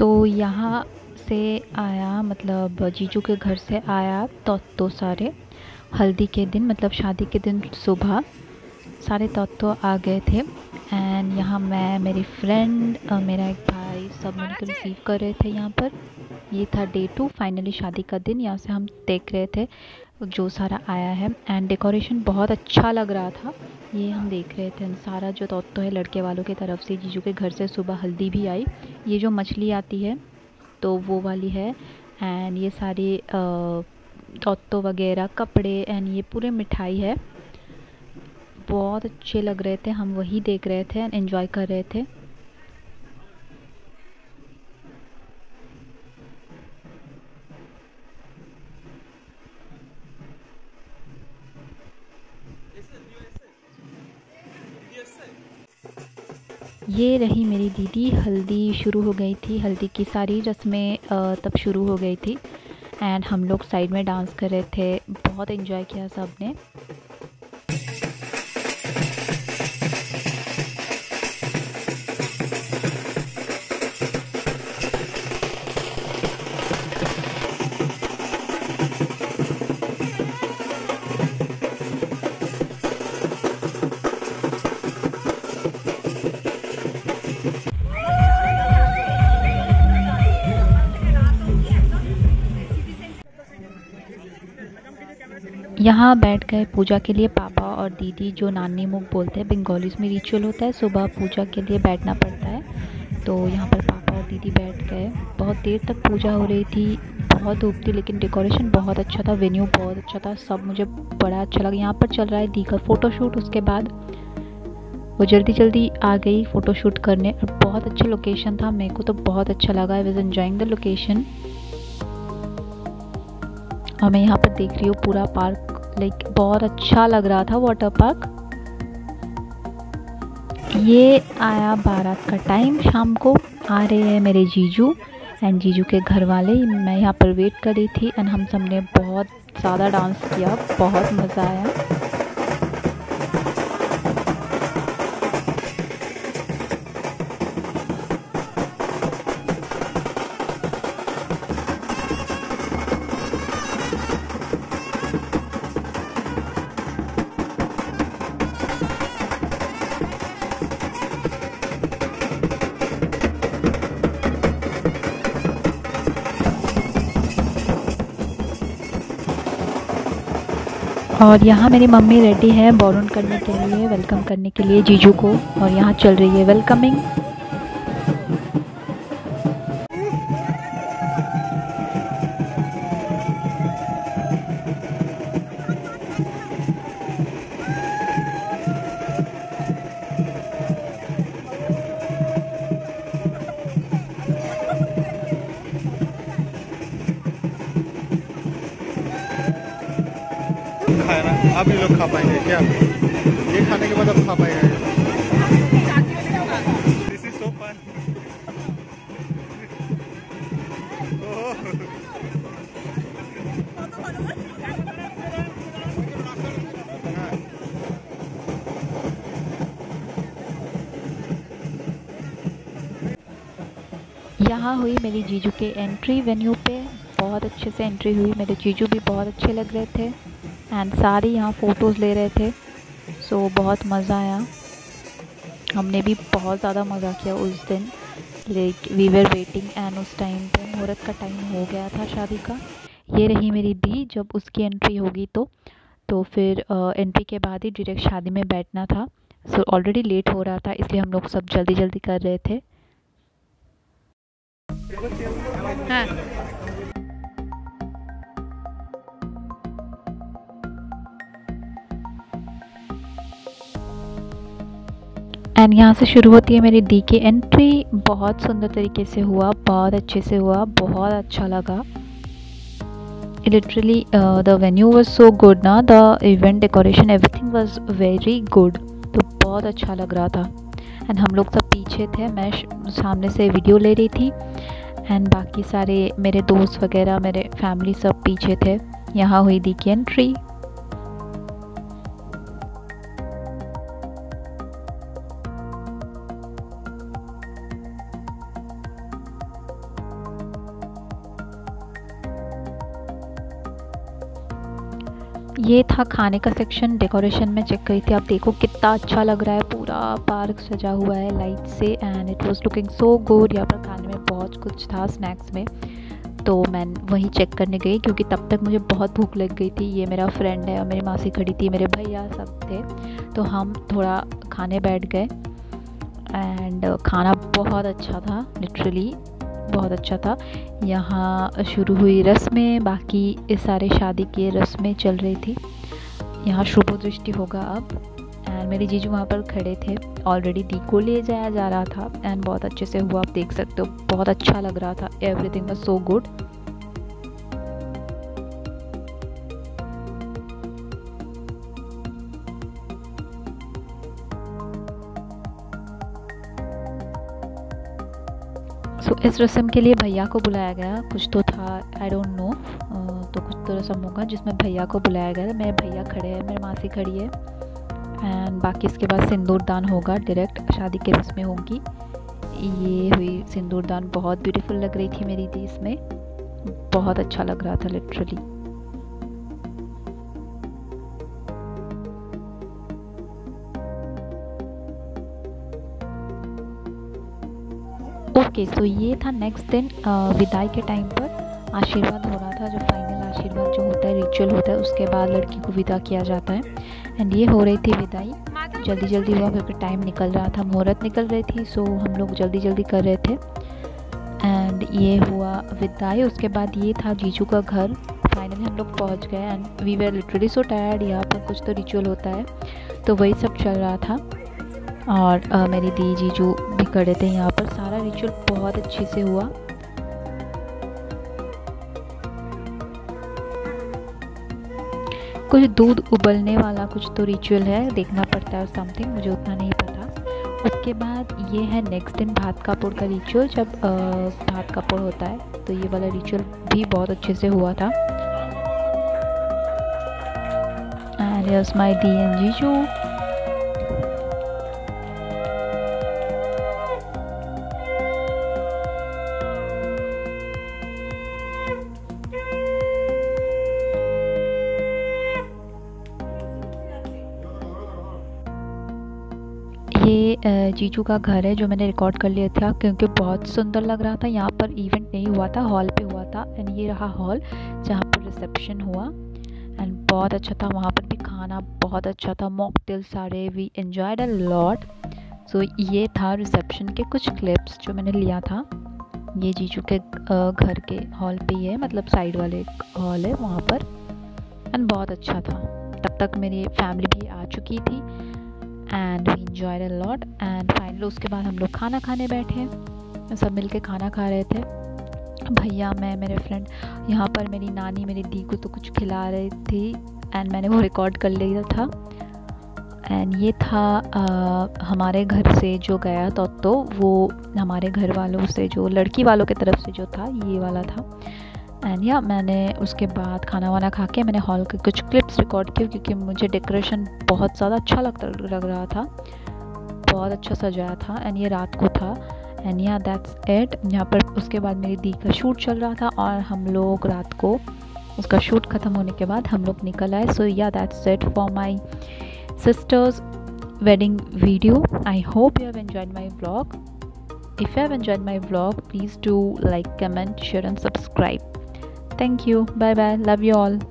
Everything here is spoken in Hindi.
सो यहाँ से आया, मतलब जीजू के घर से आया तो सारे हल्दी के दिन, मतलब शादी के दिन सुबह सारे तो आ गए थे। एंड यहाँ मैं, मेरी फ्रेंड, मेरा एक भाई, सब मिलकर रिसीव कर रहे थे यहाँ पर। ये था डे 2, फाइनली शादी का दिन। यहाँ से हम देख रहे थे जो सारा आया है, एंड डेकोरेशन बहुत अच्छा लग रहा था। ये हम देख रहे थे सारा जो तो है लड़के वालों की तरफ से, जीजू के घर से सुबह हल्दी भी आई। ये जो मछली आती है तो वो वाली है, एंड ये सारी तो वगैरह कपड़े, एंड ये पूरे मिठाई है। बहुत अच्छे लग रहे थे, हम वही देख रहे थे एंड एंजॉय कर रहे थे। ये रही मेरी दीदी। हल्दी शुरू हो गई थी, हल्दी की सारी रस्में तब शुरू हो गई थी, एंड हम लोग साइड में डांस कर रहे थे। बहुत एंजॉय किया सब ने। यहाँ बैठ गए पूजा के लिए पापा और दीदी, जो नानी मुख बोलते हैं। बंगालीज में रिचुअल होता है, सुबह पूजा के लिए बैठना पड़ता है। तो यहाँ पर पापा और दीदी बैठ गए। बहुत देर तक पूजा हो रही थी, बहुत धूप थी, लेकिन डेकोरेशन बहुत अच्छा था, वेन्यू बहुत अच्छा था, सब मुझे बड़ा अच्छा लगा। यहाँ पर चल रहा है दी का फ़ोटोशूट। उसके बाद वो जल्दी जल्दी आ गई फ़ोटोशूट करने, और बहुत अच्छी लोकेशन था। मेरे को तो बहुत अच्छा लगा, I was enjoying the location. और मैं यहाँ पर देख रही हूँ पूरा पार्क, लाइक बहुत अच्छा लग रहा था वाटर पार्क। ये आया बारात का टाइम, शाम को आ रहे हैं मेरे जीजू एंड जीजू के घर वाले। मैं यहाँ पर वेट कर रही थी, एंड हम सब ने बहुत ज़्यादा डांस किया, बहुत मज़ा आया। और यहाँ मेरी मम्मी रेडी है बॉर्न करने के लिए, वेलकम करने के लिए जीजू को। और यहाँ चल रही है वेलकमिंग। खाया ना, आप भी लोग खा पाएंगे क्या? ये खाने के बाद आप खा पाएंगे? This is so fun. यहाँ हुई मेरी जीजू के एंट्री वेन्यू पे। बहुत अच्छे से एंट्री हुई, मेरे जीजू भी बहुत अच्छे लग रहे थे, एंड सारे यहाँ फ़ोटोज़ ले रहे थे। सो बहुत मज़ा आया, हमने भी बहुत ज़्यादा मज़ा किया उस दिन। Like we were waiting, and उस टाइम पे मुहूर्त का टाइम हो गया था शादी का। ये रही मेरी दी, जब उसकी एंट्री होगी तो फिर एंट्री के बाद ही डायरेक्ट शादी में बैठना था। सो ऑलरेडी लेट हो रहा था, इसलिए हम लोग सब जल्दी जल्दी कर रहे थे। हाँ। एंड यहाँ से शुरू होती है मेरी दी की एंट्री। बहुत सुंदर तरीके से हुआ, बहुत अच्छे से हुआ, बहुत अच्छा लगा। Literally the venue was so good ना, the event decoration everything was very good. तो बहुत अच्छा लग रहा था, एंड हम लोग सब पीछे थे, मैं सामने से वीडियो ले रही थी, एंड बाकी सारे मेरे दोस्त वगैरह, मेरे फैमिली सब पीछे थे। यहाँ हुई दी की एंट्री। ये था खाने का सेक्शन। डेकोरेशन में चेक करी थी, आप देखो कितना अच्छा लग रहा है, पूरा पार्क सजा हुआ है लाइट से and it was looking so good. यहाँ पर खाने में बहुत कुछ था स्नैक्स में, तो मैं वहीं चेक करने गई क्योंकि तब तक मुझे बहुत भूख लग गई थी। ये मेरा फ्रेंड है और मेरी मासी खड़ी थी, मेरे भैया सब थे, तो हम थोड़ा खाने बैठ गए एंड खाना बहुत अच्छा था, लिटरली बहुत अच्छा था। यहाँ शुरू हुई रस्में, बाकी इस सारे शादी की रस्में चल रही थी। यहाँ शुभ दृष्टि होगा अब एंड मेरे जीजू वहाँ पर खड़े थे, ऑलरेडी दी को ले जाया जा रहा था एंड बहुत अच्छे से हुआ, आप देख सकते हो, बहुत अच्छा लग रहा था, एवरीथिंग वाज सो गुड। सो इस रस्म के लिए भैया को बुलाया गया, कुछ तो था, आई डोंट नो, तो कुछ तो रस्म होगा जिसमें भैया को बुलाया गया। मेरे भैया खड़े हैं, मेरी मासी खड़ी है एंड बाकी इसके बाद सिंदूर दान होगा, डायरेक्ट शादी के रस्में होंगी। ये हुई सिंदूर दान, बहुत ब्यूटीफुल लग रही थी मेरी दी इसमें, बहुत अच्छा लग रहा था लिटरली। ओके सो ये था नेक्स्ट दिन विदाई के टाइम पर आशीर्वाद हो रहा था, जो फाइनल आशीर्वाद जो होता है, रिचुअल होता है, उसके बाद लड़की को विदा किया जाता है एंड ये हो रही थी विदाई। जल्दी जल्दी हुआ क्योंकि टाइम निकल रहा था, मुहूर्त निकल रही थी, सो हम लोग जल्दी जल्दी कर रहे थे एंड ये हुआ विदाई। उसके बाद ये था जीजू का घर, फाइनली हम लोग पहुंच गए and we were literally so tired. यहाँ पर कुछ तो रिचुअल होता है, तो वही सब चल रहा था और मेरी दी जीजू भी खड़े थे यहाँ पर। सारा रिचुअल बहुत अच्छे से हुआ। कुछ दूध उबलने वाला कुछ तो रिचुअल है, देखना पड़ता है समथिंग, मुझे उतना नहीं पता। उसके बाद ये है नेक्स्ट दिन भात कापुड़ का रिचुअल, जब भात कापुड़ होता है, तो ये वाला रिचुअल भी बहुत अच्छे से हुआ था। And yes my the and जीजू। ये जीजू का घर है जो मैंने रिकॉर्ड कर लिया था क्योंकि बहुत सुंदर लग रहा था। यहाँ पर इवेंट नहीं हुआ था, हॉल पे हुआ था एंड ये रहा हॉल जहाँ पर रिसेप्शन हुआ एंड बहुत अच्छा था। वहाँ पर भी खाना बहुत अच्छा था, मॉकटेल सारे, वी एंजॉयड अ लॉट। सो ये था रिसेप्शन के कुछ क्लिप्स जो मैंने लिया था। ये जीजू के घर के हॉल पे ही है, मतलब साइड वाले हॉल है वहाँ पर एंड बहुत अच्छा था। तब तक मेरी फैमिली भी आ चुकी थी and we enjoyed a lot and finally उसके बाद हम लोग खाना खाने बैठे, सब मिलके खाना खा रहे थे, भैया, मैं, मेरे फ्रेंड। यहाँ पर मेरी नानी मेरी दी को तो कुछ खिला रही थी एंड मैंने वो रिकॉर्ड कर लिया था। एंड ये था हमारे घर से जो गया तो वो हमारे घर वालों से, जो लड़की वालों की तरफ से जो था, ये वाला था। एंड या मैंने उसके बाद खाना वाना खा के मैंने हॉल के कुछ क्लिप्स रिकॉर्ड किए क्योंकि मुझे डेकोरेशन बहुत ज़्यादा अच्छा लग रहा था, बहुत अच्छा सजाया था एंड ये रात को था एंड या दैट्स इट। यहाँ पर उसके बाद मेरी दी का शूट चल रहा था और हम लोग रात को उसका शूट ख़त्म होने के बाद हम लोग निकल आए। सो या that's it for my sister's wedding video. I hope you have enjoyed my vlog. If you have enjoyed my vlog, please do like, comment, share and subscribe. Thank you. Bye bye. Love you all.